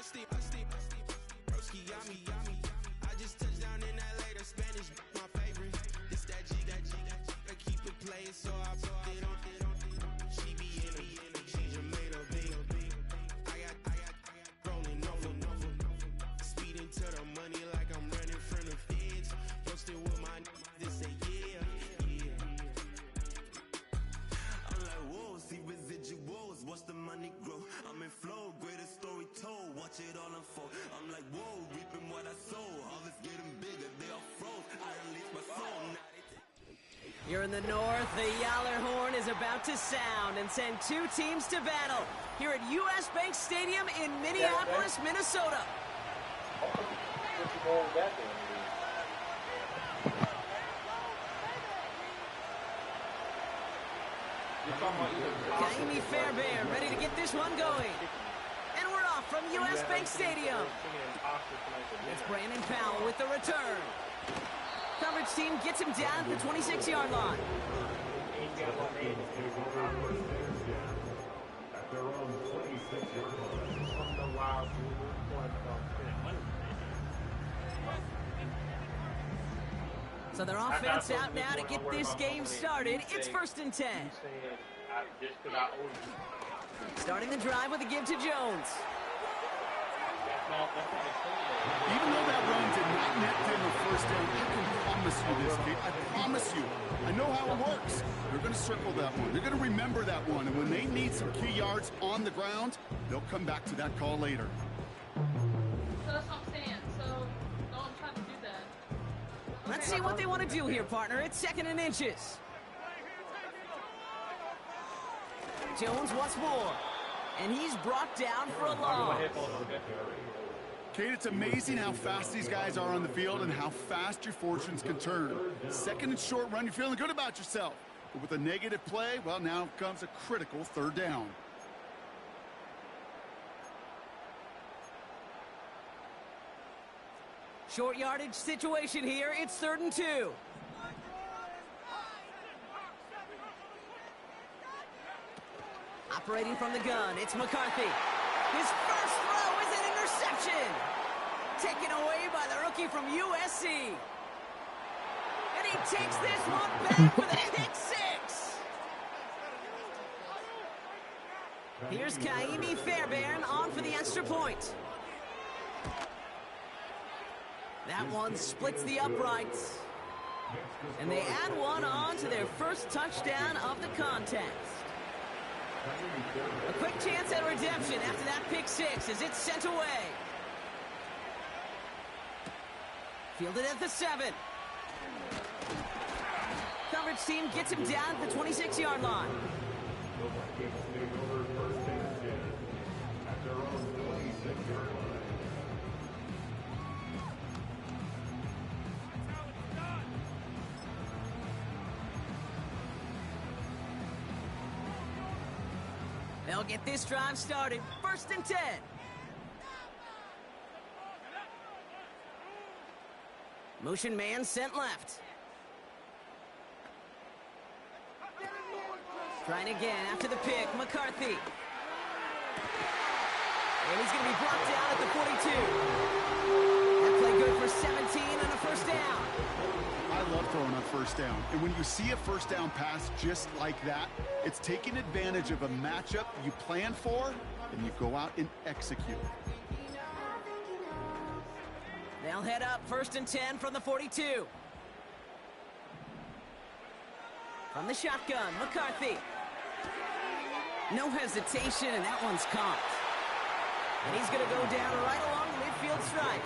I just touched down in LA, the Spanish, my favorite. This that G, I keep it playing, so I put it on. She be in a, she just made a big. I got rolling over. Speeding to the money like I'm running from the feds. Posted with my this say yeah. I'm like, whoa, see residuals, watch the money grow. I'm in flow, greatest story told, watch it all unfold. I'm like, whoa, reaping what I sow. Harvest getting bigger, they all froze. I release my soul. Here in the north, the Yaller horn is about to sound and send two teams to battle here at US Bank Stadium in Minneapolis, Minnesota. Kaimi Fairbairn ready to get this one going. And we're off from US Bank Stadium. It's Brandon Powell with the return. Coverage team gets him down at the 26-yard line. So their offense out now to get this game started. It's 1st and 10. Starting the drive with a give to Jones. Even though that run did not net them a first down, I can promise you this, kid. I promise you. I know how it works. They're going to circle that one. They're going to remember that one. And when they need some key yards on the ground, they'll come back to that call later. So that's what I'm saying. So don't try to do that. Let's see what they want to do here, partner. It's 2nd and inches. Jones once more. And he's brought down for a loss. Kate, it's amazing how fast these guys are on the field and how fast your fortunes can turn. 2nd and short run, you're feeling good about yourself. But with a negative play, well, now comes a critical 3rd down. Short yardage situation here. It's 3rd and 2. Operating from the gun, it's McCarthy. His first throw is an interception. Taken away by the rookie from USC. And he takes this one back with a pick 6. Here's Kaimi Fairbairn on for the extra point. That one splits the uprights. And they add one on to their first touchdown of the contest. A quick chance at redemption after that pick 6 as it's sent away. Fielded at the 7. Coverage team gets him down at the 26-yard line. They'll get this drive started. 1st and 10. Motion man sent left. Trying again after the pick, McCarthy. And he's going to be brought down at the 42. That play good for 17 and a 1st down. I love throwing on 1st down. And when you see a 1st down pass just like that, it's taking advantage of a matchup you plan for, and you go out and execute. They'll head up 1st and 10 from the 42. From the shotgun, McCarthy. No hesitation, and that one's caught. And he's going to go down right along the midfield stripe.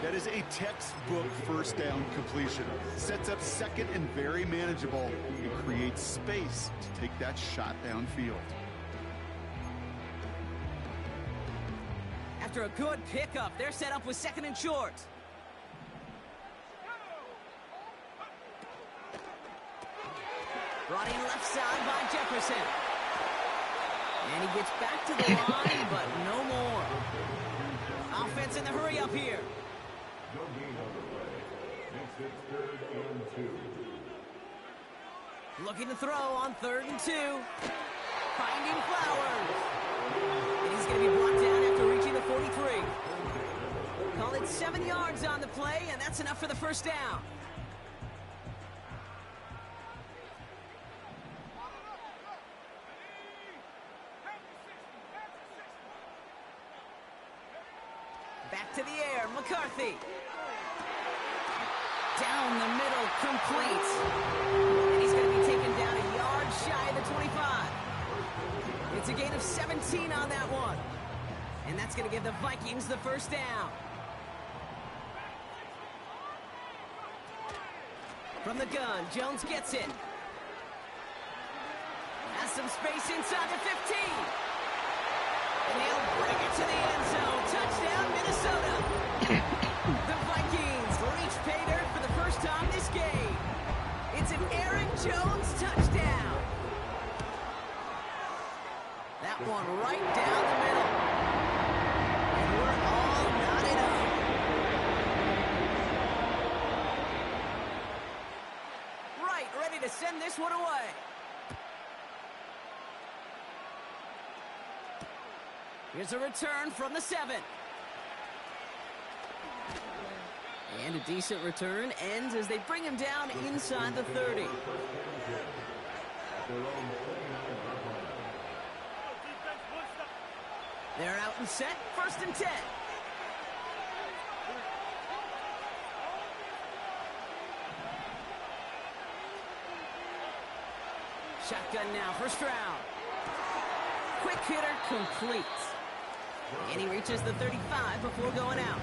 That is a textbook 1st down completion. Sets up 2nd and very manageable. It creates space to take that shot downfield. After a good pickup, they're set up with 2nd and short. Brought in left side by Jefferson. And he gets back to the line, but no more. Offense in the hurry up here. Looking to throw on 3rd and 2. Finding Flowers. And he's going to be brought down after reaching the the 43. Call it 7 yards on the play, and that's enough for the first down. Back to the air, McCarthy. Down the middle, complete. And he's going to be taken down a yard shy of the 25. It's a gain of 17 on that one. And that's going to give the Vikings the first down. From the gun, Jones gets it. Has some space inside the 15. And he'll bring it to the end zone. Touchdown, Minnesota. The Vikings reach pay dirt for the first time this game. It's an Aaron Jones touchdown. That one right down the middle. And we're all knotted up. Right, ready to send this one away. Here's a return from the 7. And a decent return ends as they bring him down inside the 30. They're out and set, 1st and 10. Shotgun now, first round. Quick hitter, complete. And he reaches the 35 before going out.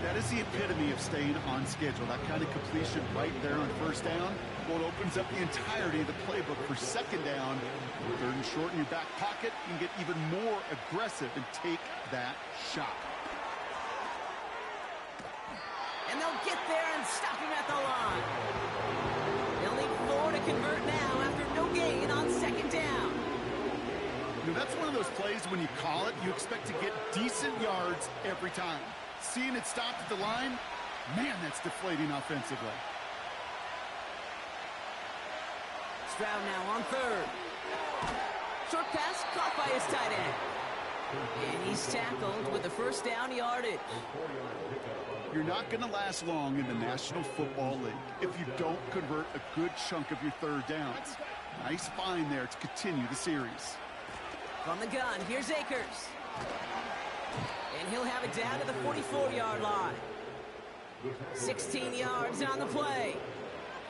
That is the epitome of staying on schedule. That kind of completion right there on first down. Well, it opens up the entirety of the playbook for second down. 3rd and short in your back pocket. You can get even more aggressive and take that shot. And they'll get there and stop him at the line. They'll need 4 to convert now after no gain on second down. You know, that's one of those plays when you call it, you expect to get decent yards every time. Seeing it stopped at the line, man, that's deflating offensively. Stroud now on 3rd. Short pass caught by his tight end. And he's tackled with the first down yardage. You're not going to last long in the National Football League if you don't convert a good chunk of your 3rd downs. Nice find there to continue the series. From the gun, here's Akers. And he'll have it down to the 44-yard line. 16 yards on the play.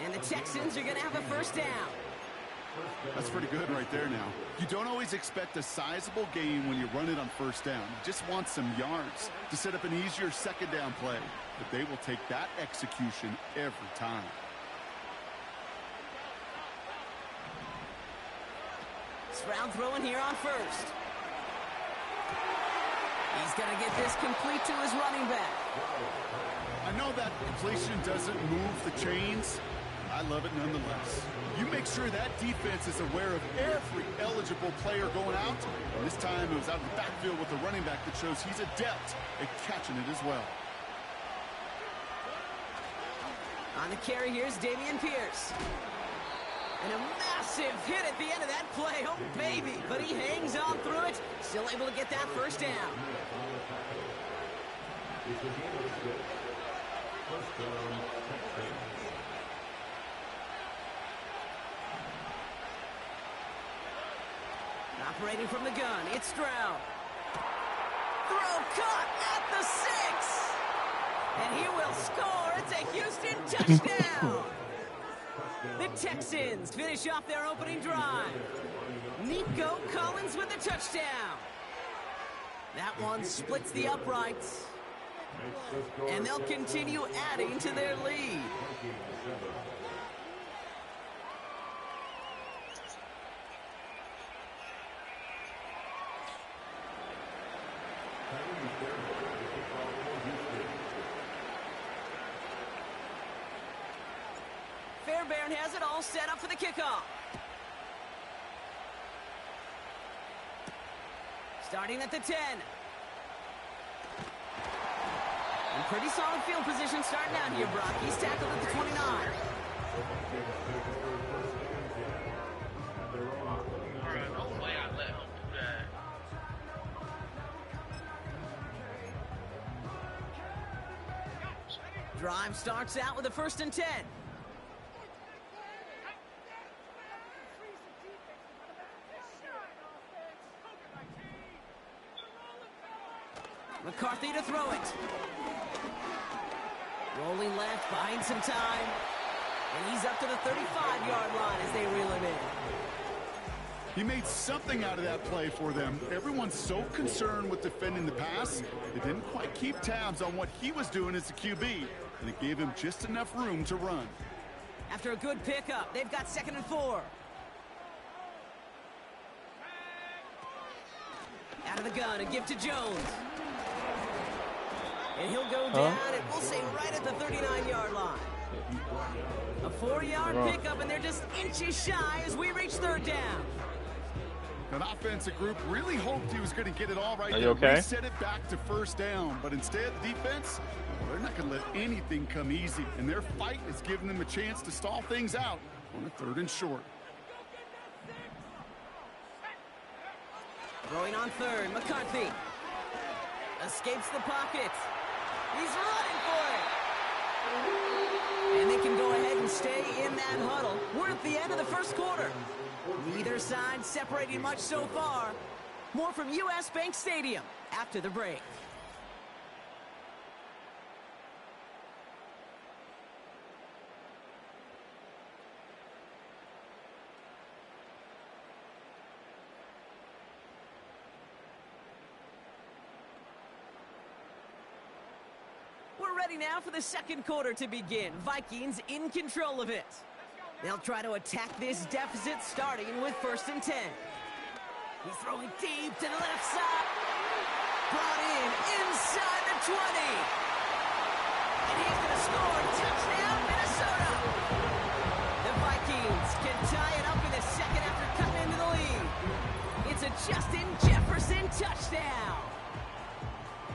And the Texans are going to have a first down. That's pretty good right there now. You don't always expect a sizable gain when you run it on first down. You just want some yards to set up an easier second down play. But they will take that execution every time. Stroud throwing here on 1st. He's going to get this complete to his running back. I know that completion doesn't move the chains. I love it nonetheless. You make sure that defense is aware of every eligible player going out. And this time it was out of the backfield with the running back that shows he's adept at catching it as well. On the carry, here's Dameon Pierce. And a massive hit at the end of that play. Oh, baby. But he hangs on through it. Still able to get that first down. Operating from the gun, it's Stroud. Throw caught at the 6. And he will score. It's a Houston touchdown. The Texans finish off their opening drive. Nico Collins with the touchdown. That one splits the uprights. And they'll continue adding to their lead. Fairbairn has it all set up for the kickoff. Starting at the 10. And pretty solid field position starting out here, Brock. He's tackled at the 29. Drive starts out with a 1st and 10. McCarthy to throw it. Rolling left, buying some time. And he's up to the 35-yard line as they reel him in. He made something out of that play for them. Everyone's so concerned with defending the pass, they didn't quite keep tabs on what he was doing as a QB, and it gave him just enough room to run. After a good pickup, they've got 2nd and 4. Out of the gun, a give to Jones. And he'll go down, and we'll say right at the 39-yard line. A 4-yard pickup, and they're just inches shy as we reach 3rd down. An offensive group really hoped he was going to get it all right. Are you okay? Reset it back to 1st down, but instead the defense, well, they're not going to let anything come easy, and their fight is giving them a chance to stall things out on a 3rd and short. Throwing on 3rd, McCarthy escapes the pocket. He's running for it. And they can go ahead and stay in that huddle. We're at the end of the 1st quarter. Neither side separating much so far. More from US Bank Stadium after the break. We're ready now for the 2nd quarter to begin. Vikings in control of it. They'll try to attack this deficit starting with 1st and 10. He's throwing deep to the left side. Brought in inside the 20. And he's going to score. Touchdown, Minnesota. The Vikings can tie it up in the 2nd after cutting into the lead. It's a Justin Jefferson touchdown.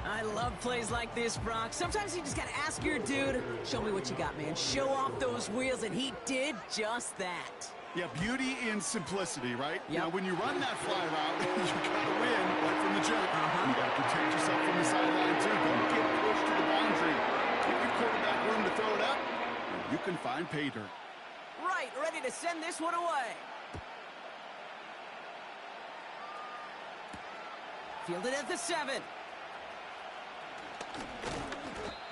I love plays like this, Brock. Sometimes you just got to ask your dude, show me what you got, man. Show off those wheels, and he did just that. Yeah, beauty in simplicity, right? Yep. Now, when you run that fly route, you got to win right from the jump. You got to protect yourself from the sideline, too. Don't get pushed to the boundary. Give your quarterback room to throw it up, and you can find pay dirt. Right, ready to send this one away. Fielded at the 7.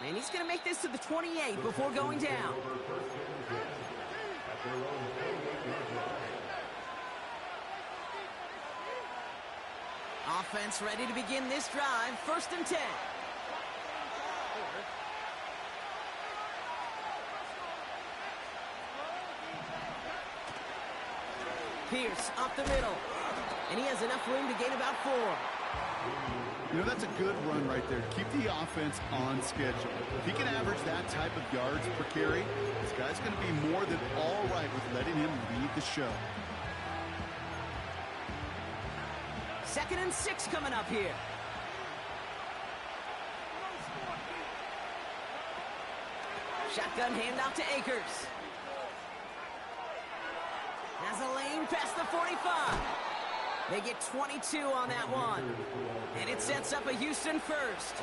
And he's going to make this to the 28 before going down. Offense ready to begin this drive. 1st and 10. Pierce up the middle. And he has enough room to gain about 4. You know, that's a good run right there. Keep the offense on schedule. If he can average that type of yards per carry, this guy's going to be more than all right with letting him lead the show. 2nd and 6 coming up here. Shotgun handoff to Akers. Has a lane past the 45. They get 22 on that one. And it sets up a Houston 1st.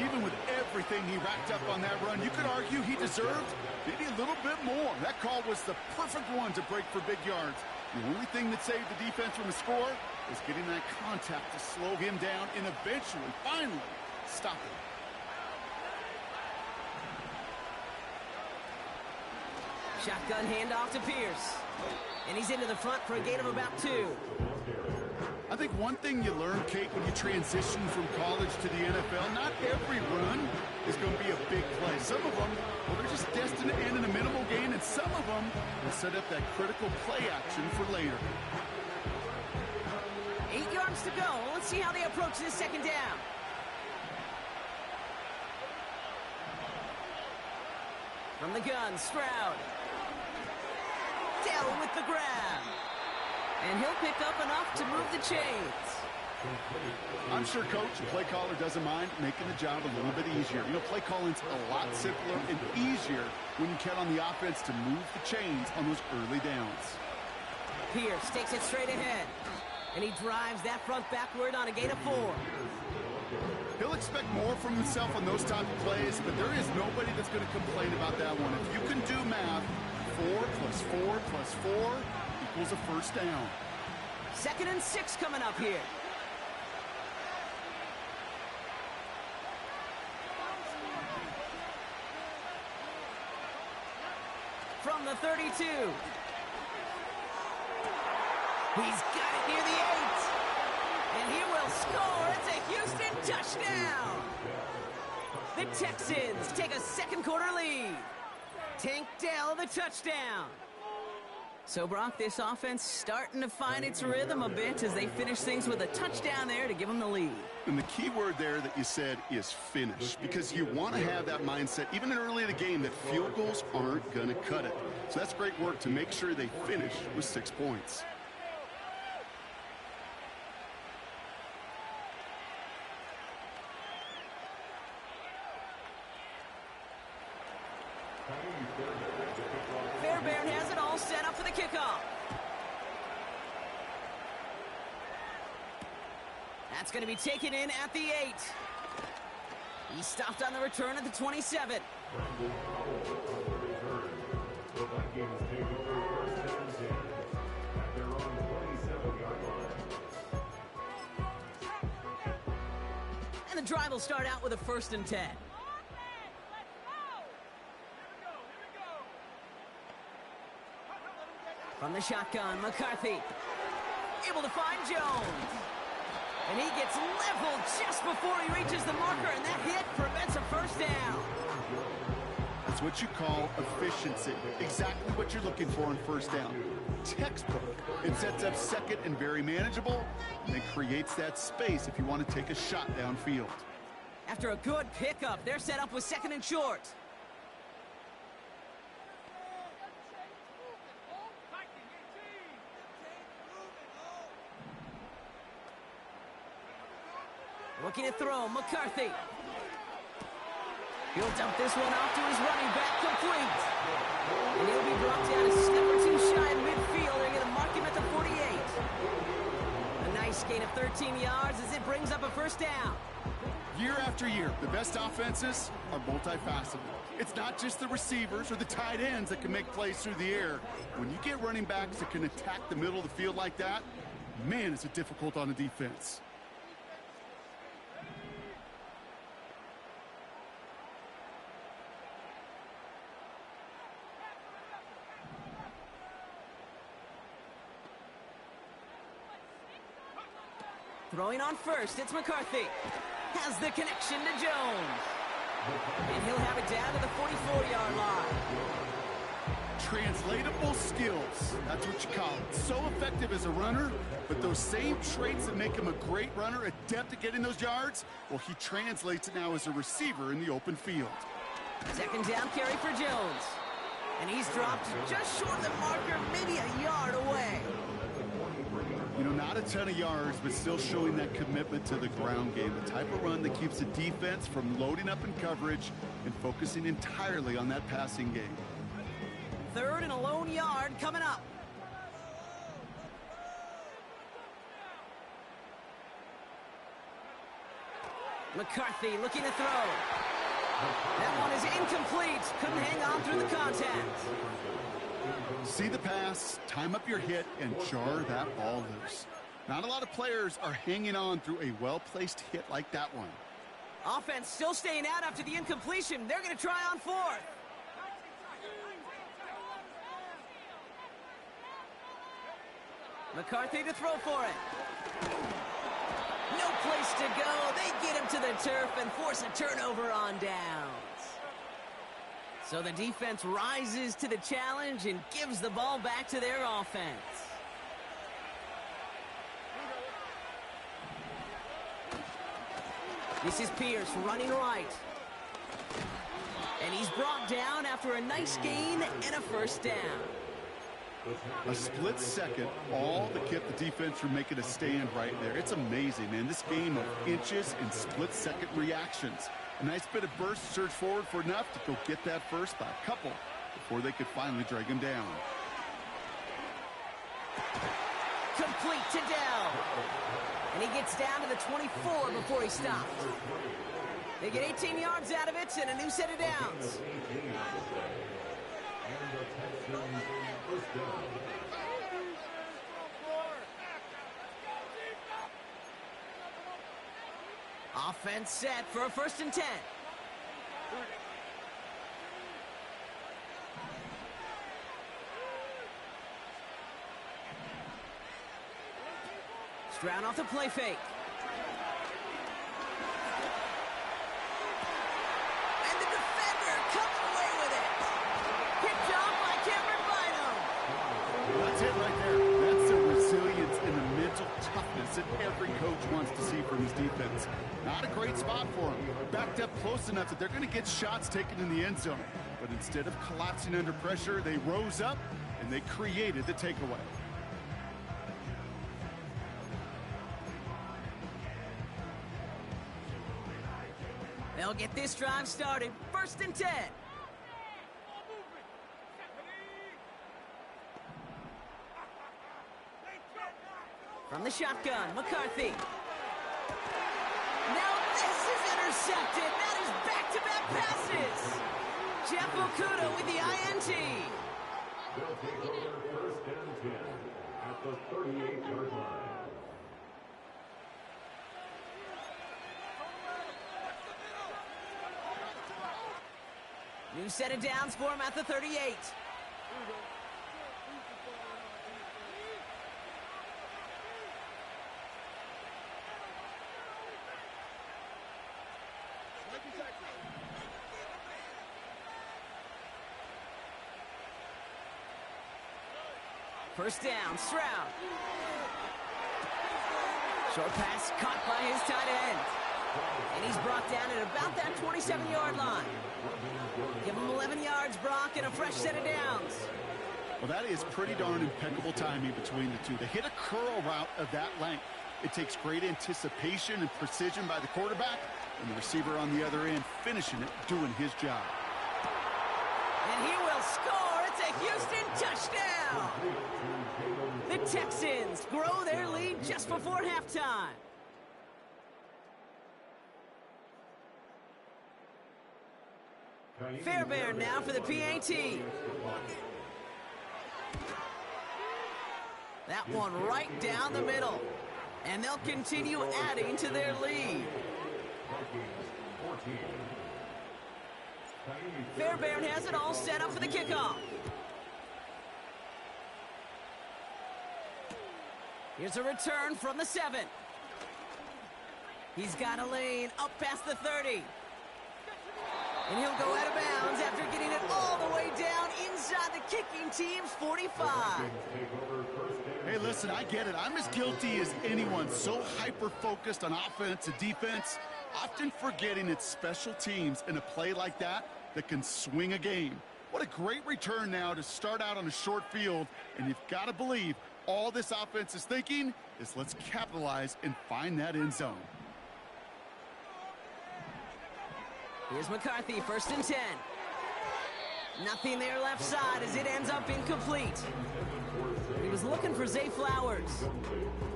Even with everything he racked up on that run, you could argue he deserved maybe a little bit more. That call was the perfect one to break for big yards. The only thing that saved the defense from a score was getting that contact to slow him down and eventually, finally, stop him. Shotgun handoff to Pierce. And he's into the front for a gain of about 2. I think one thing you learn, Kate, when you transition from college to the NFL, not every run is going to be a big play. Some of them, well, they're just destined to end in a minimal gain, and some of them will set up that critical play action for later. 8 yards to go. Let's see how they approach this 2nd down. From the gun, Stroud. Dell with the grab. And he'll pick up enough to move the chains. I'm sure Coach, the play caller, doesn't mind making the job a little bit easier. You know, play calling's a lot simpler and easier when you count on the offense to move the chains on those early downs. Pierce takes it straight ahead. And he drives that front backward on a gain of 4. He'll expect more from himself on those type of plays, but there is nobody that's going to complain about that one. If you can do math, 4 plus 4 plus 4 equals a first down. 2nd and 6 coming up here. From the 32. He's got it near the 8. And he will score. It's a Houston touchdown. The Texans take a second quarter lead. Tank Dell the touchdown. So, Brock, this offense starting to find its rhythm a bit as they finish things with a touchdown there to give them the lead. And the key word there that you said is finish, because you want to have that mindset, even early in the game, that field goals aren't going to cut it. So that's great work to make sure they finish with 6 points. Fairbairn has it all set up for the kickoff. That's going to be taken in at the 8. He stopped on the return at the 27. And the drive will start out with a 1st and 10. From the shotgun, McCarthy able to find Jones. And he gets leveled just before he reaches the marker, and that hit prevents a first down. That's what you call efficiency. Exactly what you're looking for in first down. Textbook. It sets up 2nd and very manageable, and it creates that space if you want to take a shot downfield. After a good pickup, they're set up with 2nd and short. Looking to throw, McCarthy. He'll dump this one off to his running back, complete. And he'll be brought down a step or 2 shy of midfield. They're going to mark him at the 48. A nice gain of 13 yards as it brings up a first down. Year after year, the best offenses are multifaceted. It's not just the receivers or the tight ends that can make plays through the air. When you get running backs that can attack the middle of the field like that, man, is it difficult on the defense. Throwing on first, it's McCarthy. Has the connection to Jones. And he'll have it down to the 44-yard line. Translatable skills, that's what you call it. So effective as a runner, but those same traits that make him a great runner, adept at getting those yards, well, he translates it now as a receiver in the open field. 2nd down carry for Jones. And he's dropped just short of the marker, maybe a yard away. You know, not a ton of yards, but still showing that commitment to the ground game. The type of run that keeps the defense from loading up in coverage and focusing entirely on that passing game. 3rd and a lone yard coming up. McCarthy looking to throw. That one is incomplete. Couldn't hang on through the contact. See the pass, time up your hit, and jar that ball loose. Not a lot of players are hanging on through a well-placed hit like that one. Offense still staying out after the incompletion. They're going to try on 4th. McCarthy to throw for it. No place to go. They get him to the turf and force a turnover on downs. So the defense rises to the challenge and gives the ball back to their offense. This is Pierce running right. And he's brought down after a nice gain and a first down. A split second, all to keep the defense from making a stand right there. It's amazing, man. This game of inches and split-second reactions. A nice bit of burst, surge forward for enough to go get that first by a couple before they could finally drag him down. Complete to Dell. And he gets down to the 24 before he stopped. They get 18 yards out of it and a new set of downs. Offense set for a 1st and 10. Stroud off the play fake. And the defender comes away with it. Picked off by Cameron Bynum. That's it right there. That's the resilience and the mental toughness that every coach wants to see from his defense. Not a great spot for him. Backed up close enough that they're going to get shots taken in the end zone. But instead of collapsing under pressure, they rose up and they created the takeaway. They'll get this drive started. 1st and 10. From the shotgun, McCarthy. Now this is intercepted. That is back-to-back passes. Jeff Okuda with the INT. They'll take over 1st and 10 at the 38-yard line. New set of downs for him at the 38. First down, Stroud. Short pass caught by his tight end. And he's brought down at about that 27-yard line. Give him 11 yards, Brock, and a fresh set of downs. Well, that is pretty darn impeccable timing between the two. They hit a curl route of that length. It takes great anticipation and precision by the quarterback, and the receiver on the other end finishing it, doing his job. And he will score. It's a Houston touchdown. The Texans grow their lead just before halftime. Fairbairn now for the PAT. That one right down the middle. And they'll continue adding to their lead. Fairbairn has it all set up for the kickoff. Here's a return from the 7. He's got a lane up past the 30. And he'll go out of bounds after getting it all the way down inside the kicking team's 45. Hey, listen, I get it. I'm as guilty as anyone. So hyper-focused on offense and defense, often forgetting it's special teams in a play like that that can swing a game. What a great return now to start out on a short field. And you've got to believe all this offense is thinking is let's capitalize and find that end zone. Here's McCarthy, 1st and 10. Nothing there left side as it ends up incomplete. He was looking for Zay Flowers.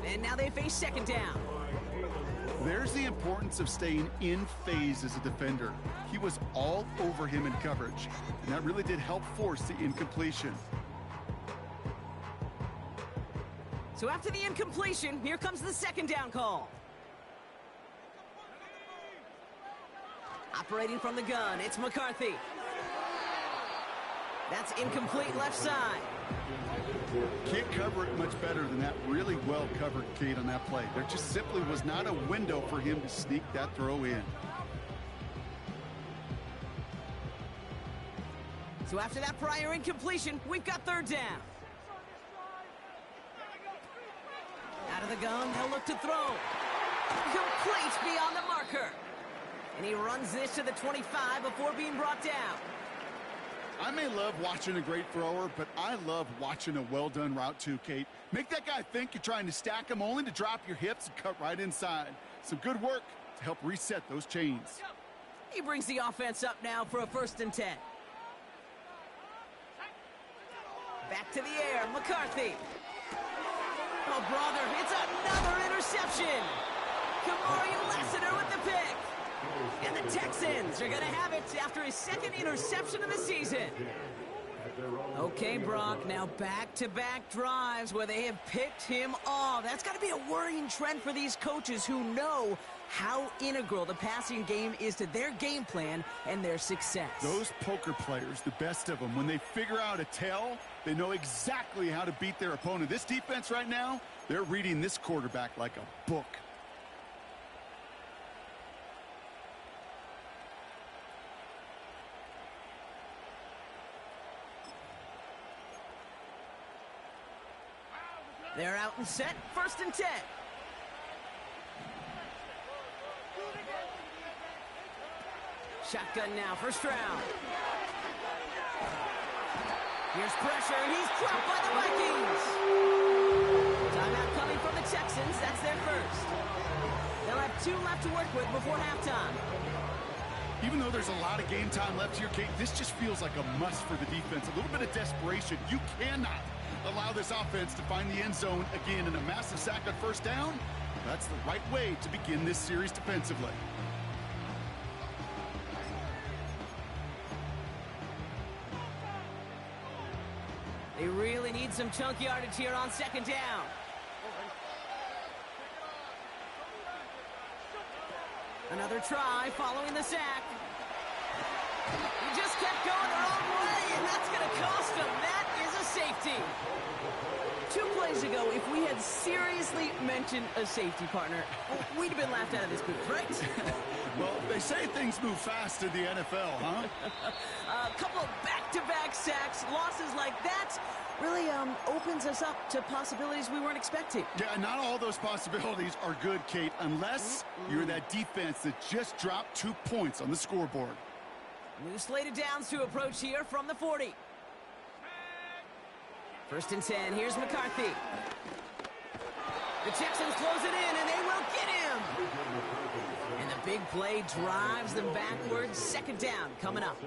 And now they face 2nd down. There's the importance of staying in phase as a defender. He was all over him in coverage, and that really did help force the incompletion. So after the incompletion, here comes the 2nd down call. Operating from the gun, it's McCarthy. That's incomplete left side. Can't cover it much better than that really well covered Kate on that play. There just simply was not a window for him to sneak that throw in. So after that prior incompletion, we've got 3rd down. Out of the gun, they'll look to throw. Complete beyond the marker. And he runs this to the 25 before being brought down. I may love watching a great thrower, but I love watching a well-done route too, Kate. Make that guy think you're trying to stack him only to drop your hips and cut right inside. Some good work to help reset those chains. He brings the offense up now for a 1st and 10. Back to the air, McCarthy. Oh, brother, it's another interception. Kamari Lassiter with the pick. And the Texans are going to have it after his second interception of the season. Okay, Brock, now back-to-back drives where they have picked him off. That's got to be a worrying trend for these coaches who know how integral the passing game is to their game plan and their success. Those poker players, the best of them, when they figure out a tell, they know exactly how to beat their opponent. This defense right now, they're reading this quarterback like a book. They're out and set, 1st and 10. Shotgun now, first round. Here's pressure, and he's dropped by the Vikings. Timeout coming from the Texans. That's their first. They'll have 2 left to work with before halftime. Even though there's a lot of game time left here, Kate, this just feels like a must for the defense. A little bit of desperation. You cannot allow this offense to find the end zone again, in a massive sack on first down. That's the right way to begin this series defensively. They really need some chunk yardage here on 2nd down. Another try following the sack. He just kept going the wrong way, and that's going to cost him. That is a safety. 2 plays ago, if we had seriously mentioned a safety partner, we'd have been laughed out of this booth, right? Well, they say things move fast in the NFL, huh? A couple of back-to-back sacks, losses like that, really opens us up to possibilities we weren't expecting. Yeah, not all those possibilities are good, Kate, unless you're that defense that just dropped 2 points on the scoreboard. New slate of downs to approach here from the 40. 1st and 10, here's McCarthy. The Texans close it in, and they will get him. And the big play drives them backwards. 2nd down coming up.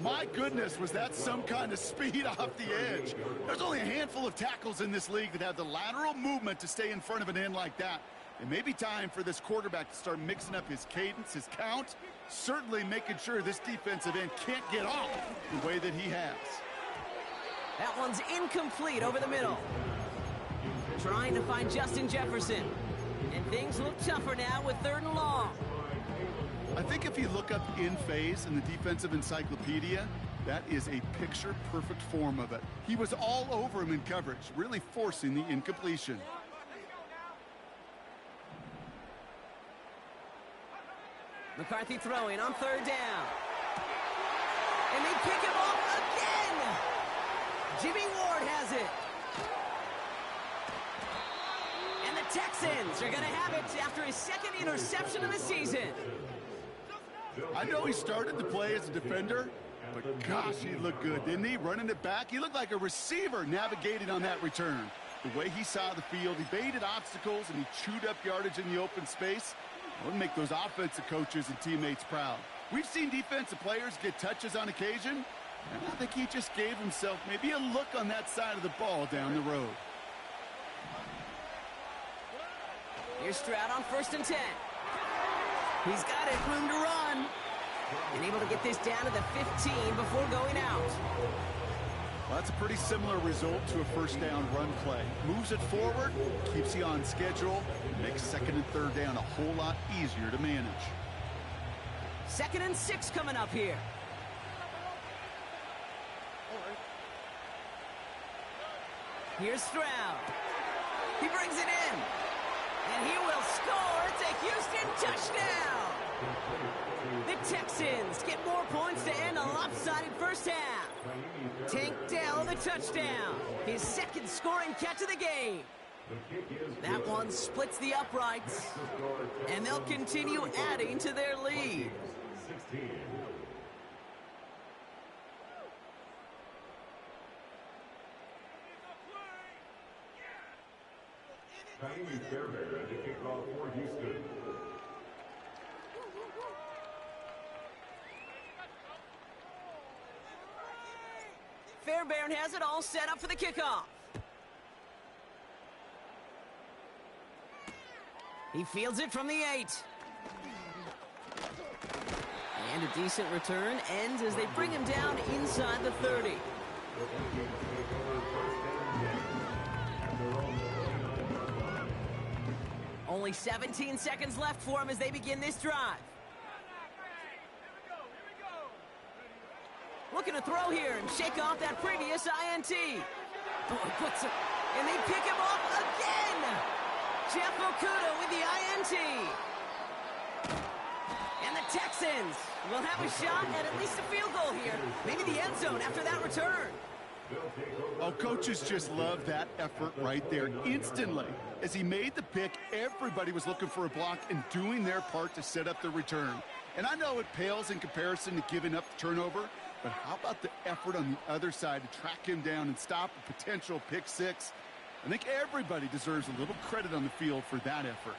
My goodness, was that some kind of speed off the edge. There's only a handful of tackles in this league that have the lateral movement to stay in front of an end like that. It may be time for this quarterback to start mixing up his cadence, his count, certainly making sure this defensive end can't get off the way that he has. That one's incomplete over the middle. Trying to find Justin Jefferson. And things look tougher now with 3rd and long. I think if you look up in phase in the defensive encyclopedia, that is a picture-perfect form of it. He was all over him in coverage, really forcing the incompletion. McCarthy throwing on 3rd down. And they pick him off again! Jimmy Ward has it. And the Texans are going to have it after his 2nd interception of the season. I know he started to play as a defender, but gosh, he looked good, didn't he? Running it back, he looked like a receiver navigating on that return. The way he saw the field, he baited obstacles, and he chewed up yardage in the open space. It would make those offensive coaches and teammates proud. We've seen defensive players get touches on occasion, and I think he just gave himself maybe a look on that side of the ball down the road. Here's Stroud on 1st and 10. He's got it, room to run. And able to get this down to the 15 before going out. Well, that's a pretty similar result to a 1st down run play. Moves it forward, keeps you on schedule, makes 2nd and 3rd down a whole lot easier to manage. 2nd and 6 coming up here. Here's Stroud. He brings it in. And he will score. It's a Houston touchdown. The Texans get more points to end a lopsided 1st half. Tank Dell the touchdown. His 2nd scoring catch of the game. That one splits the uprights. And they'll continue adding to their lead. Fairbairn to kick off for Houston. Fairbairn has it all set up for the kickoff. He fields it from the 8. And a decent return ends as they bring him down inside the 30. Only 17 seconds left for him as they begin this drive. Looking to throw here and shake off that previous INT. And they pick him off again. Jeff Okuda with the INT. And the Texans will have a shot at least a field goal here. Maybe the end zone after that return. Oh, coaches just love that effort right there. Instantly, as he made the pick, everybody was looking for a block and doing their part to set up the return. And I know it pales in comparison to giving up the turnover, but how about the effort on the other side to track him down and stop a potential pick 6? I think everybody deserves a little credit on the field for that effort.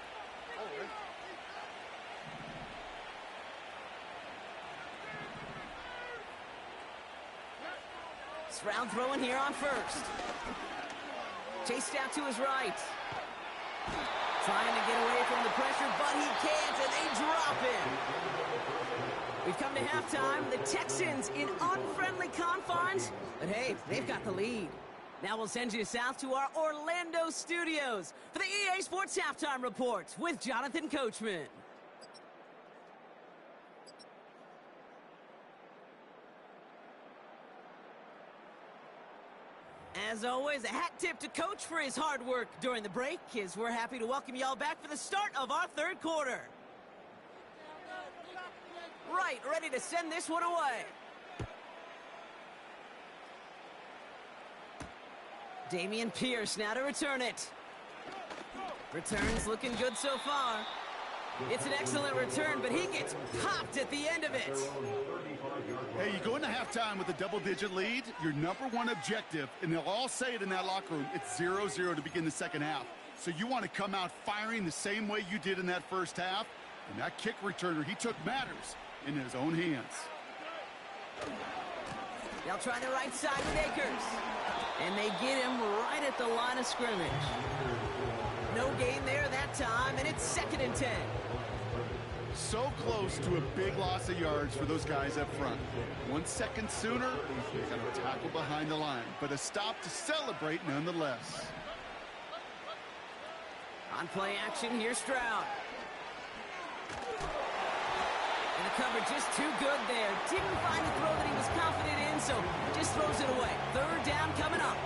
Stroud throwing here on first. Chased out to his right. Trying to get away from the pressure, but he can't, and they drop him. We've come to halftime. The Texans in unfriendly confines, but hey, they've got the lead. Now we'll send you south to our Orlando studios for the EA Sports Halftime Report with Jonathan Coachman. As always, a hat tip to Coach for his hard work during the break, as we're happy to welcome y'all back for the start of our third quarter. Right, ready to send this one away. Dameon Pierce now to return it. Returns looking good so far. It's an excellent return, but he gets popped at the end of it. Hey, you go into halftime with a double-digit lead, your number one objective, and they'll all say it in that locker room, it's 0-0 to begin the second half. So you want to come out firing the same way you did in that first half, and that kick returner he took matters in his own hands. They'll try the right side with Akers, and they get him right at the line of scrimmage. No gain there that time, and it's 2nd and 10. So close to a big loss of yards for those guys up front. 1 second sooner, they got a tackle behind the line, but a stop to celebrate nonetheless. On play action, here's Stroud. And the cover just too good there. Didn't find a throw that he was confident in, so just throws it away. 3rd down coming up.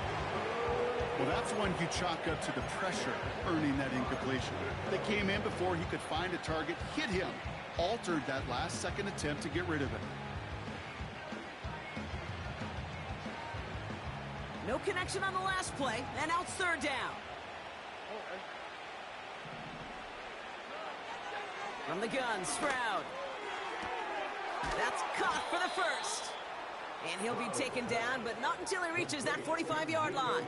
Well, that's one you chalk up to the pressure earning that incompletion. They came in before he could find a target, hit him, altered that last-second attempt to get rid of it. No connection on the last play, and now it's 3rd down. From the gun, Stroud. That's caught for the first. And he'll be taken down, but not until he reaches that 45-yard line.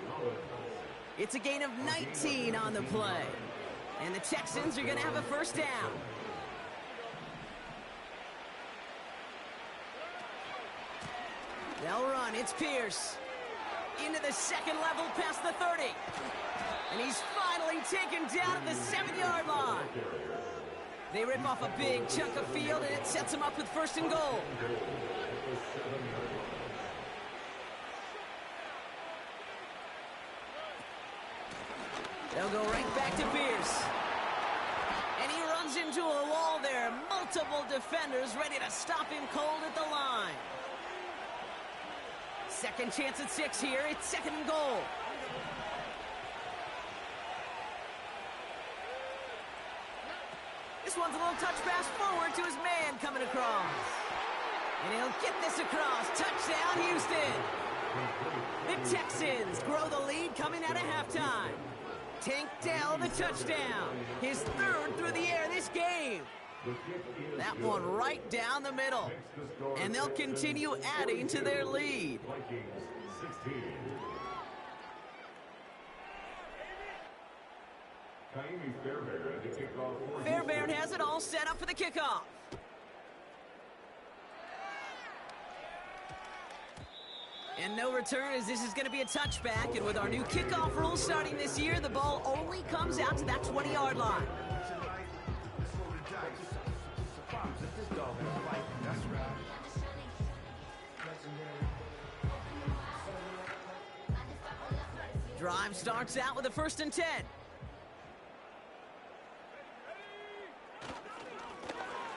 It's a gain of 19 on the play. And the Texans are going to have a 1st down. They'll run. It's Pierce. Into the 2nd level past the 30. And he's finally taken down at the 7-yard line. They rip off a big chunk of field, and it sets them up with 1st and goal. They'll go right back to Pierce. And he runs into a wall there. Multiple defenders ready to stop him cold at the line. 2nd chance at 6 here. It's 2nd and goal. This one's a little touch pass forward to his man coming across. And he'll get this across. Touchdown, Houston. The Texans grow the lead coming out of halftime. Tank Dell the touchdown. His 3rd through the air this game. That one right down the middle. And they'll continue adding to their lead. Fairbairn has it all set up for the kickoff. And no return, as this is going to be a touchback. And with our new kickoff rules starting this year, the ball only comes out to that 20-yard line. Drive starts out with a 1st and 10.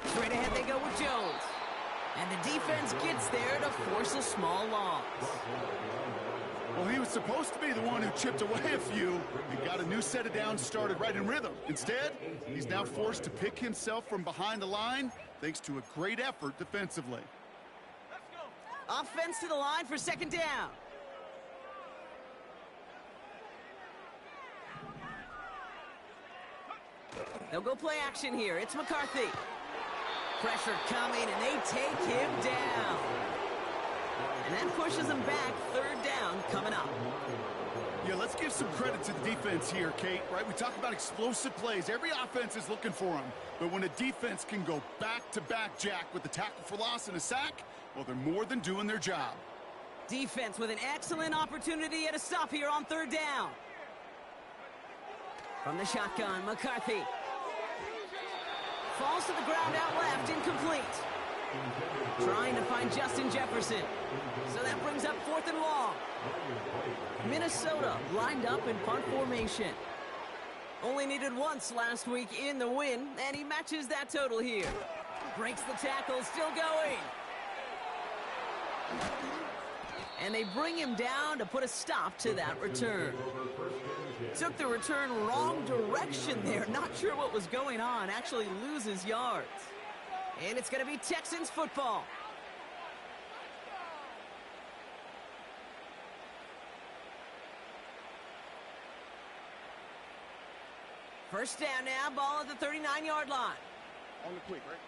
Straight ahead they go with Jones. And the defense gets there to force a small loss. Well, he was supposed to be the one who chipped away a few and got a new set of downs started right in rhythm. Instead, he's now forced to pick himself from behind the line thanks to a great effort defensively. Offense to the line for 2nd down. They'll go play action here. It's McCarthy. Pressure coming, and they take him down. And that pushes him back. 3rd down coming up. Yeah, let's give some credit to the defense here, Kate, right? We talk about explosive plays. Every offense is looking for them. But when a defense can go back-to-back, Jack, with the tackle for loss and a sack, well, they're more than doing their job. Defense with an excellent opportunity at a stop here on 3rd down. From the shotgun, McCarthy. Falls to the ground out left, incomplete. Trying to find Justin Jefferson. So that brings up 4th and long. Minnesota lined up in punt formation. Only needed once last week in the win, and he matches that total here. Breaks the tackle, still going. And they bring him down to put a stop to that return. Took the return wrong direction there. Not sure what was going on. Actually loses yards. And it's going to be Texans football. First down now, ball at the 39-yard line. On the quick, right?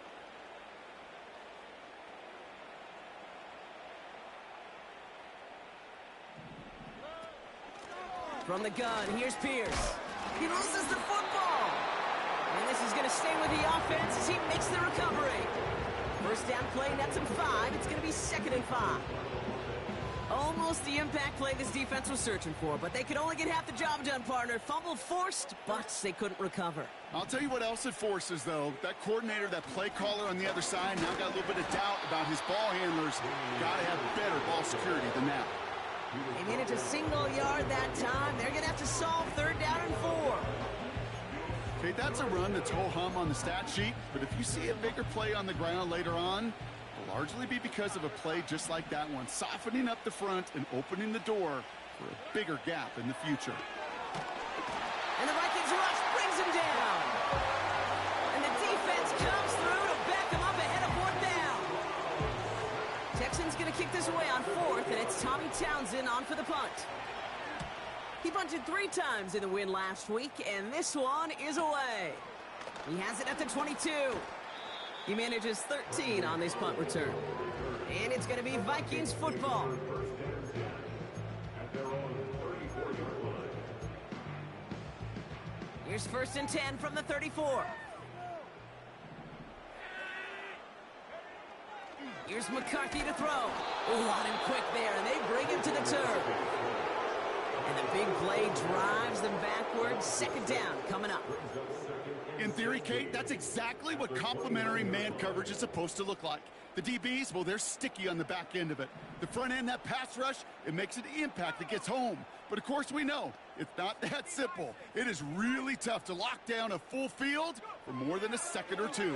From the gun, here's Pierce. He loses the football. And this is going to stay with the offense as he makes the recovery. First down play, nets him 5. It's going to be 2nd and 5. Almost the impact play this defense was searching for, but they could only get half the job done, partner. Fumble forced, but they couldn't recover. I'll tell you what else it forces, though. That coordinator, that play caller on the other side, now got a little bit of doubt about his ball handlers. Got to have better ball security than that. They managed a single yard that time. They're going to have to solve 3rd down and 4. Okay, that's a run that's ho-hum on the stat sheet, but if you see a bigger play on the ground later on, it'll largely be because of a play just like that one, softening up the front and opening the door for a bigger gap in the future. And the Vikings rush brings him down. And the defense comes through to back him up ahead of 4th down. Texans going to kick this away on 4th, and it's Tommy Townsend on for the punt. He punted 3 times in the win last week, and this one is away. He has it at the 22. He manages 13 on this punt return. And it's going to be Vikings football. Here's 1st and 10 from the 34. Here's McCarthy to throw. On him quick there, and they bring him to the turf. And the big play drives them backwards. 2nd down coming up. In theory, Kate, that's exactly what complementary man coverage is supposed to look like. The DBs, well, they're sticky on the back end of it. The front end, that pass rush, it makes an impact that gets home. But of course we know, it's not that simple. It is really tough to lock down a full field for more than a second or two.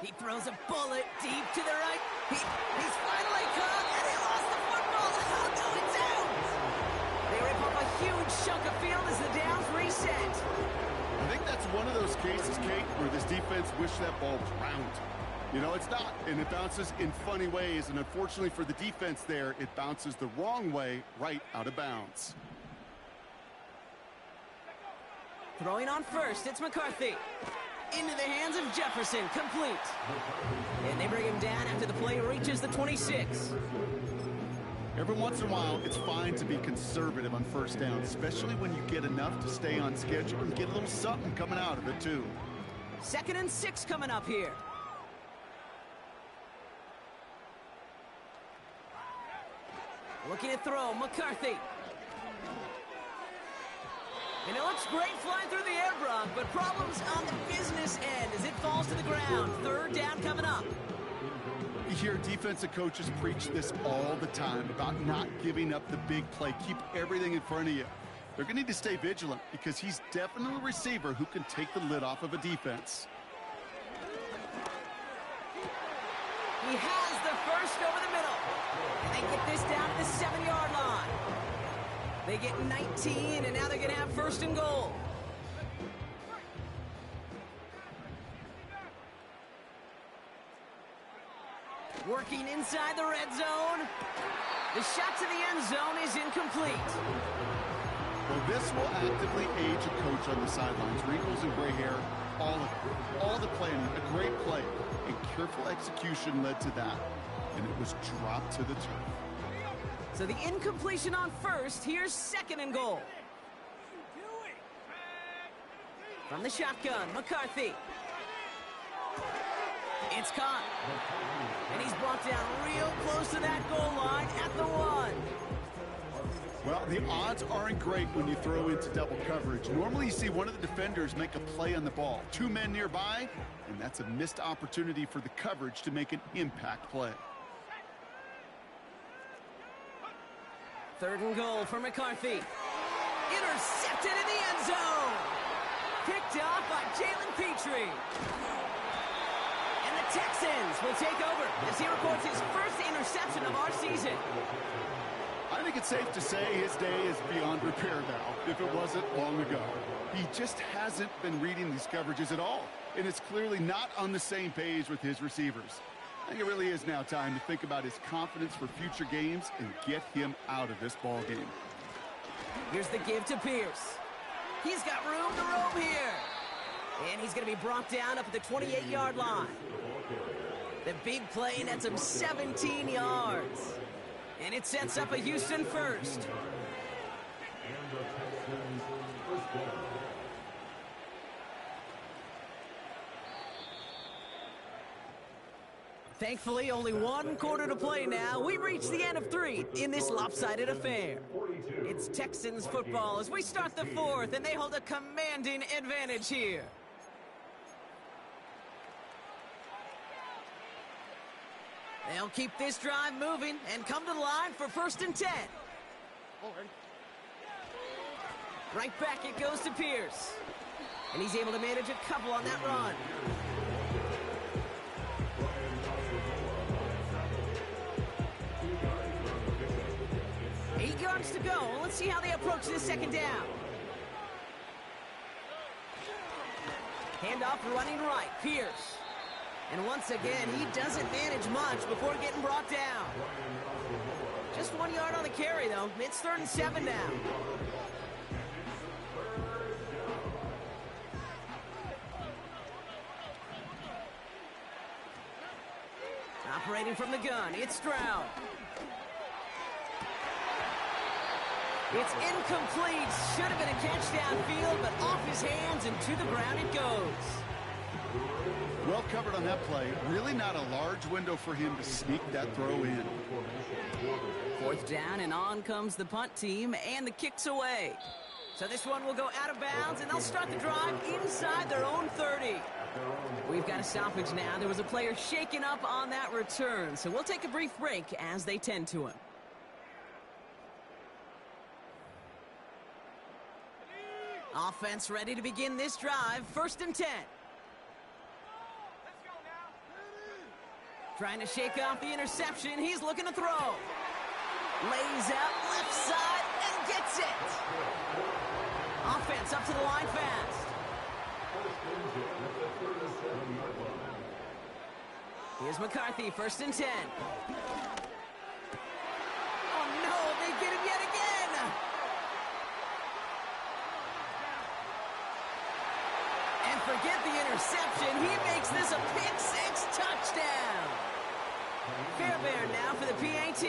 He throws a bullet deep to the right. He's finally caught, and he lost the football. Oh, no, it's out. They rip up a huge chunk of field as the downs reset. I think that's one of those cases, Kate, where this defense wished that ball was round. You know, it's not, and it bounces in funny ways, and unfortunately for the defense there, it bounces the wrong way right out of bounds. Throwing on first, it's McCarthy. Into the hands of Jefferson, complete. And they bring him down after the play reaches the 26. Every once in a while, it's fine to be conservative on first down, especially when you get enough to stay on schedule and get a little something coming out of it, too. 2nd and 6 coming up here. Looking to throw, McCarthy. And it looks great flying through the air, Brock, but problems on the business end as it falls to the ground. Third down coming up. You hear defensive coaches preach this all the time about not giving up the big play. Keep everything in front of you. They're going to need to stay vigilant because he's definitely a receiver who can take the lid off of a defense. He has the first over the middle. And they get this down to the 7-yard line. They get 19, and now they're going to have first and goal. Working inside the red zone. The shot to the end zone is incomplete. Well, this will actively age a coach on the sidelines. Wrinkles and gray hair, all of it. All the planning, a great play, and careful execution led to that. And it was dropped to the turf. So the incompletion on first, here's second and goal. From the shotgun, McCarthy. It's caught. And he's brought down real close to that goal line at the 1. Well, the odds aren't great when you throw into double coverage. Normally you see one of the defenders make a play on the ball. 2 men nearby, and that's a missed opportunity for the coverage to make an impact play. Third and goal for McCarthy. Intercepted in the end zone. Picked off by Jalen Petrie. And the Texans will take over as he records his first interception of our season. I think it's safe to say his day is beyond repair now, if it wasn't long ago. He just hasn't been reading these coverages at all, and it's clearly not on the same page with his receivers. I think it really is now time to think about his confidence for future games and get him out of this ball game. Here's the give to Pierce. He's got room to roam here. And he's going to be brought down up at the 28-yard line. The big play nets him 17 yards. And it sets up a Houston first. And the Texans first down. Thankfully, only 1 quarter to play now. We reach the end of 3 in this lopsided affair. It's Texans football as we start the 4th, and they hold a commanding advantage here. They'll keep this drive moving and come to the line for first and 10. Right back it goes to Pierce. And he's able to manage a couple on that run. To go. Let's see how they approach this second down. Handoff running right, Pierce. And once again, he doesn't manage much before getting brought down. Just 1 yard on the carry, though. It's 3rd and 7 now. Operating from the gun, it's Stroud. It's incomplete. Should have been a catch downfield, but off his hands and to the ground it goes. Well covered on that play. Really not a large window for him to sneak that throw in. 4th down, and on comes the punt team, and the kick's away. So this one will go out of bounds, and they'll start the drive inside their own 30. We've got a stoppage now. There was a player shaken up on that return, so we'll take a brief break as they tend to him. Offense ready to begin this drive. 1st and 10. Trying to shake off the interception. He's looking to throw. Lays out left side and gets it. Offense up to the line fast. Here's McCarthy, 1st and 10. Oh no, they get him yet again. And forget the interception. He makes this a pick-6 touchdown. Fairbairn now for the PAT.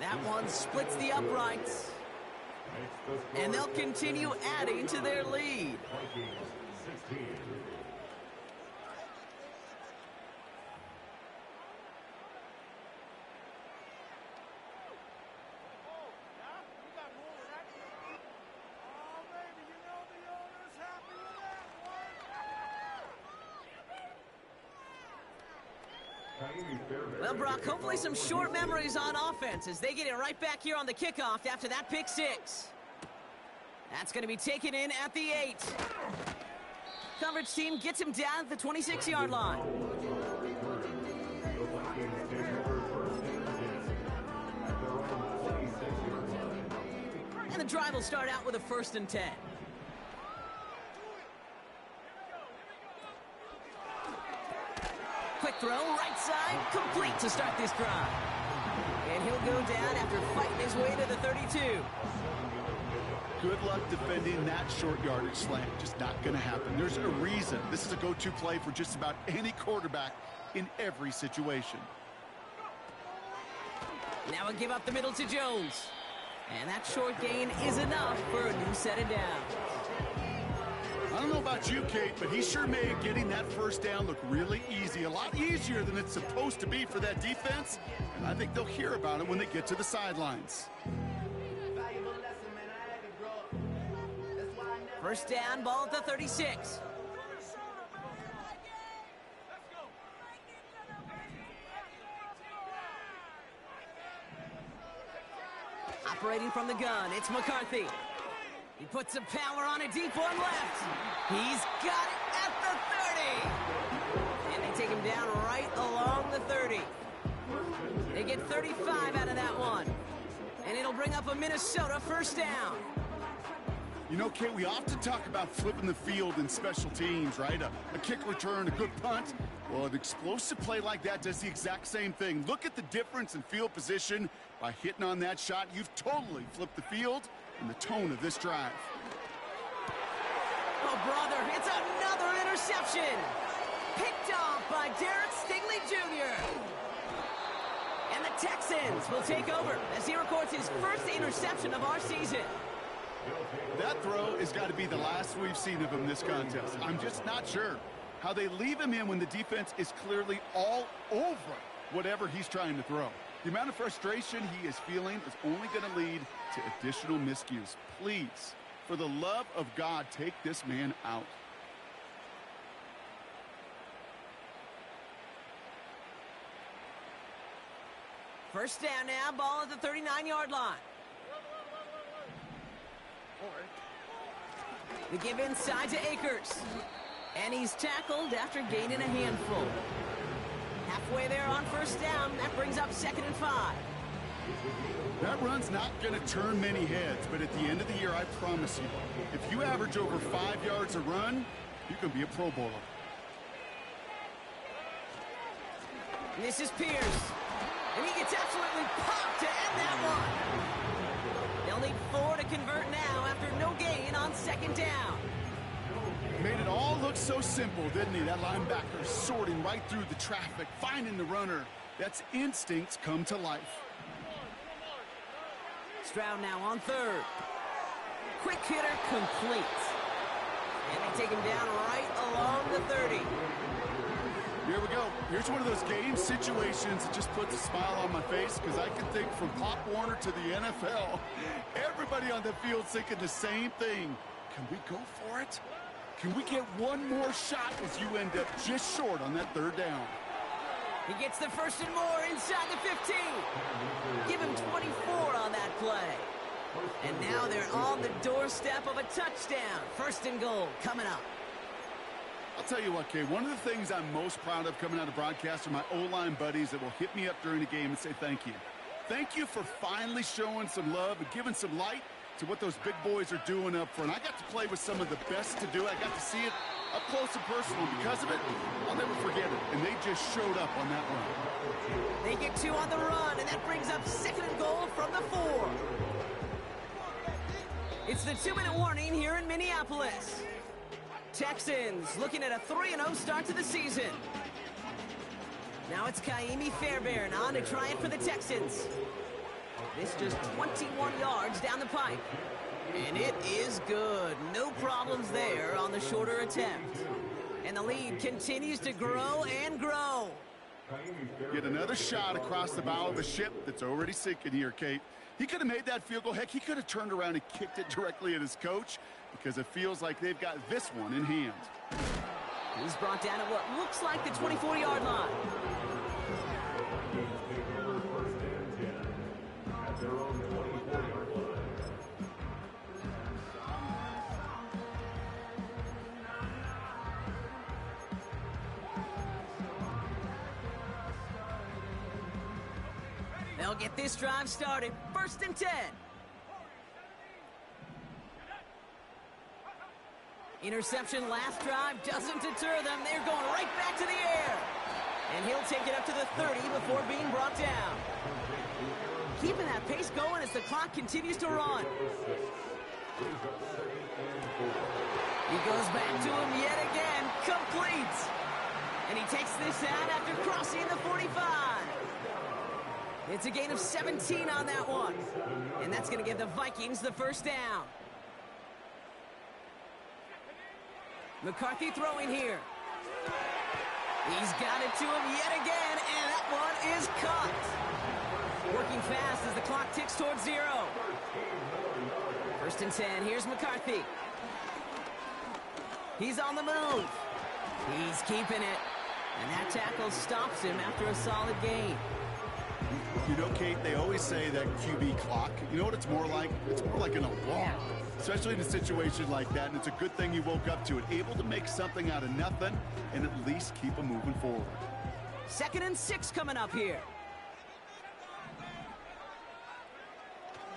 That one splits the uprights. And they'll continue adding to their lead. Well, Brock, hopefully some short memories on offense as they get it right back here on the kickoff after that pick six. That's going to be taken in at the 8. Coverage team gets him down at the 26-yard line. And the drive will start out with a 1st and 10. Quick throw, right side, complete to start this drive. And he'll go down after fighting his way to the 32. Good luck defending that short yardage slant. Just not going to happen. There's a reason. This is a go-to play for just about any quarterback in every situation. Now a give up the middle to Jones. And that short gain is enough for a new set of downs. I don't know about you, Kate, but he sure made getting that 1st down look really easy. A lot easier than it's supposed to be for that defense. And I think they'll hear about it when they get to the sidelines. 1st down, ball at the 36. Operating from the gun, it's McCarthy. He puts some power on a deep one left. He's got it at the 30. And they take him down right along the 30. They get 35 out of that one. And it'll bring up a Minnesota 1st down. You know, Kate, we often talk about flipping the field in special teams, right? A kick return, a good punt. Well, an explosive play like that does the exact same thing. Look at the difference in field position. By hitting on that shot, you've totally flipped the field and the tone of this drive. Oh, brother, it's another interception. Picked off by Derek Stingley Jr. And the Texans will take over as he records his 1st interception of our season. That throw has got to be the last we've seen of him this contest. I'm just not sure how they leave him in when the defense is clearly all over whatever he's trying to throw. The amount of frustration he is feeling is only going to lead to additional miscues. Please, for the love of God, take this man out. First down now, ball at the 39-yard line. The give inside to Akers. And he's tackled after gaining a handful. Halfway there on 1st down. That brings up 2nd and 5. That run's not going to turn many heads, but at the end of the year, I promise you, if you average over 5 yards a run, you can be a Pro Bowler. And this is Pierce. And he gets absolutely popped to end that one. They'll need 4 to convert now after no gain on 2nd down. Made it all look so simple, didn't he? That linebacker sorting right through the traffic, finding the runner. That's instincts come to life. Stroud now on 3rd. Quick hitter complete. And they take him down right along the 30. Here we go. Here's one of those game situations that just puts a smile on my face because I can think from Pop Warner to the NFL. Everybody on the field thinking the same thing. Can we go for it? Can we get one more shot as you end up just short on that 3rd down? He gets the 1st and more inside the 15. Give him 24 on that play. And now they're on the doorstep of a touchdown. 1st and goal coming up. I'll tell you what, Kay, one of the things I'm most proud of coming out of broadcast are my O-line buddies that will hit me up during the game and say thank you. Thank you for finally showing some love and giving some light to what those big boys are doing up front. I got to play with some of the best to do it. I got to see it up close and personal. Because of it, I'll never forget it. And they just showed up on that run. They get 2 on the run, and that brings up 2nd and goal from the 4. It's the 2-minute warning here in Minneapolis. Texans looking at a 3-0 start to the season. Now it's Kaimi Fairbairn on to try it for the Texans. This just 21 yards down the pipe. And it is good. No problems there on the shorter attempt. And the lead continues to grow and grow. Get another shot across the bow of a ship that's already sinking here, Kate. He could have made that field goal. Heck, he could have turned around and kicked it directly at his coach because it feels like they've got this one in hand. He's brought down at what looks like the 24-yard line. They'll get this drive started. 1st and 10. Interception last drive doesn't deter them. They're going right back to the air. And he'll take it up to the 30 before being brought down. Keeping that pace going as the clock continues to run. He goes back to him yet again. Complete. And he takes this out after crossing the 45. It's a gain of 17 on that one. And that's going to give the Vikings the 1st down. McCarthy throwing here. He's got it to him yet again, and that one is caught. Working fast as the clock ticks towards 0. 1st and 10, here's McCarthy. He's on the move. He's keeping it. And that tackle stops him after a solid gain. You know, Kate, they always say that QB clock, you know what it's more like? It's more like an alarm, especially in a situation like that, and it's a good thing you woke up to it, able to make something out of nothing and at least keep them moving forward. 2nd and 6 coming up here.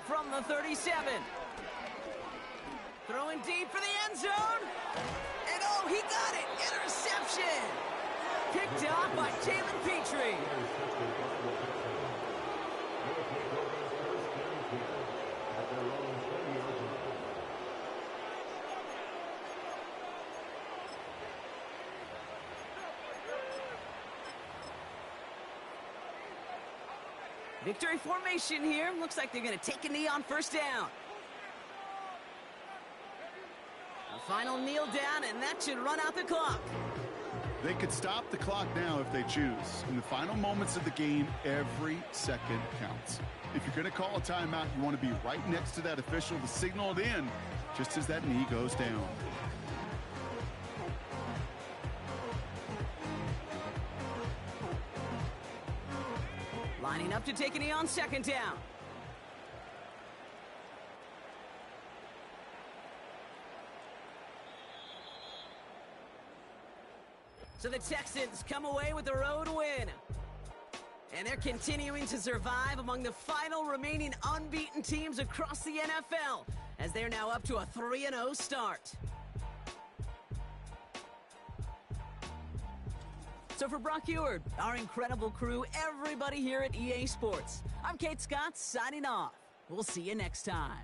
From the 37. Throwing deep for the end zone. And oh, he got it. Interception. Picked off by Jalen Petrie. Victory formation here. Looks like they're going to take a knee on 1st down. A final kneel down, and that should run out the clock. They could stop the clock now if they choose. In the final moments of the game, every second counts. If you're going to call a timeout, you want to be right next to that official to signal it in just as that knee goes down. Lining up to take a knee on 2nd down. So the Texans come away with the road win. And they're continuing to survive among the final remaining unbeaten teams across the NFL, as they're now up to a 3-0 start. So for Brock Eward, our incredible crew, everybody here at EA Sports, I'm Kate Scott signing off. We'll see you next time.